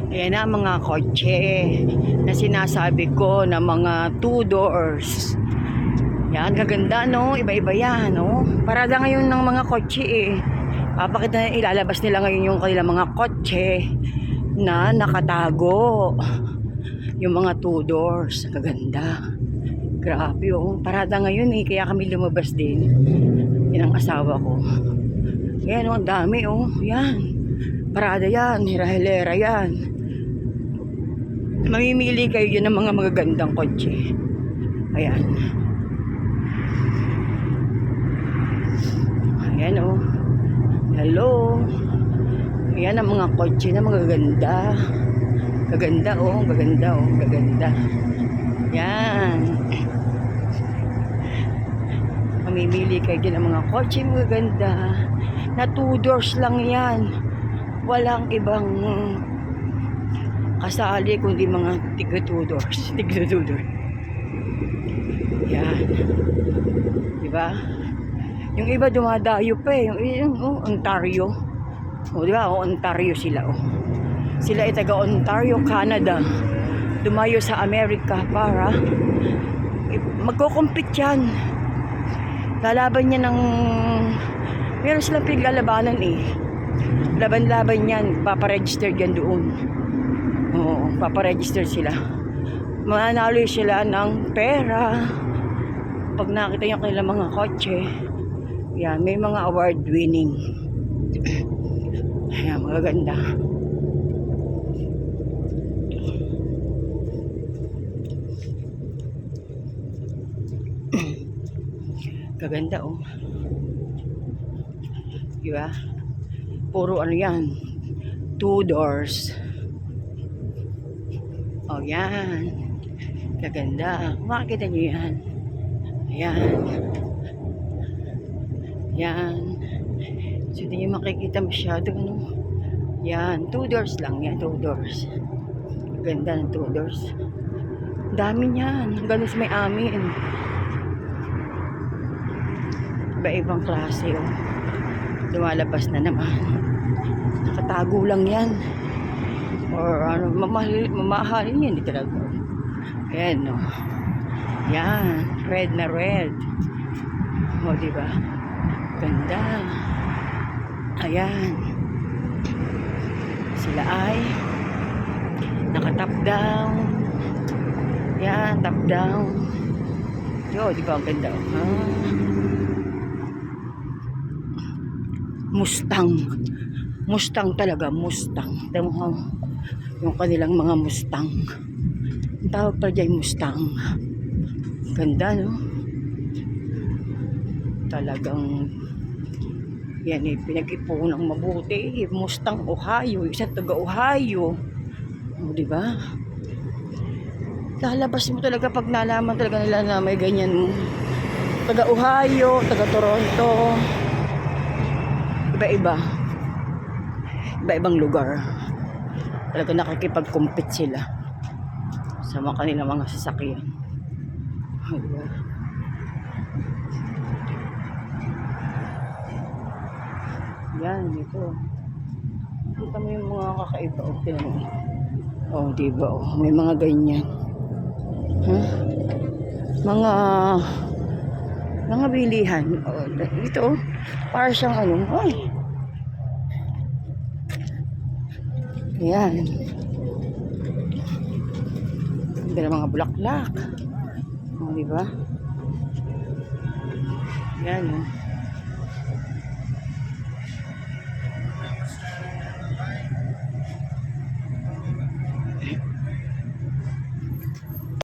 Ayan na mga kotse na sinasabi ko na mga 2 doors. Yan, kaganda no? Iba-iba yan no? Parada ngayon ng mga kotse eh. Papakita na ilalabas nila ngayon yung kanilang mga kotse na nakatago. Yung mga 2 doors. Kaganda. Grabe oh. Parada ngayon eh. Kaya kami lumabas din. Yan ang asawa ko. Yan oh, ang dami oh. Yan. Parada yan. Hira-hilera yan. Mamimili kayo dyan ng mga magagandang kotse. Ayan. Ayan oh. Hello. Ayan ang mga kotse na magaganda. Gaganda oh. Gaganda oh. Gaganda. Yan. Mamimili kayo dyan ng mga kotse magaganda. Na 2 doors lang yan. Walang ibang kasali kundi mga tiga 2 doors. Tiga 2 doors. Yan. Diba? Yung iba dumadayo pa eh. Yung Ontario. O diba? O, Ontario sila oh. Sila ay taga Ontario, Canada. Dumayo sa Amerika para magko-compete yan. Lalaban niya ng meron silang piglalabanan eh. Laban-laban yan. Paparegister yan doon. Oo, paparegister sila. Mananalo sila ng pera. Pag nakita nyo kanilang mga kotse, yan, may mga award winning. Ayan, magaganda. Gaganda oh. Diba? Puro ano yan. 2 doors. Oh, yan. Gaganda. Makikita nyo yan. Ayan. Yan. So, hindi nyo makikita masyado. Ano? Yan. 2 doors lang yan. 2 doors. Ganda ng 2 doors. Dami niyan. Ganun sa may amin. Iba-ibang klase oh. Lumalabas na naman. Nakatago lang yan. Or ano, mamahalin yan. Hindi talaga. Ayan no. Yan. Red na red. O diba? Ganda. Ayan. Sila ay naka-top down. Yan. Top down. Yo, diba ang ganda oh. Mustang. Mustang talaga, Mustang. Tama mo, yung kanilang mga Mustang. Ang tawag pa dyan, Mustang. Ganda, no? Talagang yan eh, pinag-ipunan ng mabuti. Mustang, Ohio. Isa taga Ohio. O, diba? Lalabas mo talaga pag nalaman talaga nila na may ganyan. Taga Ohio, taga Toronto. Iba-iba. Iba-ibang lugar. Talaga nakikipag-compete sila sa mga kanilang mga sasakyan. Diba? Yan, dito. Kita mo yung mga kakaiba. Oh, diba? Oh, may mga ganyan. Huh? Mga bilihan. Oh, dito, para siyang ano. Ay. Ayan. Ganda ng mga bulaklak. Oh, diba? Ayan. Oh.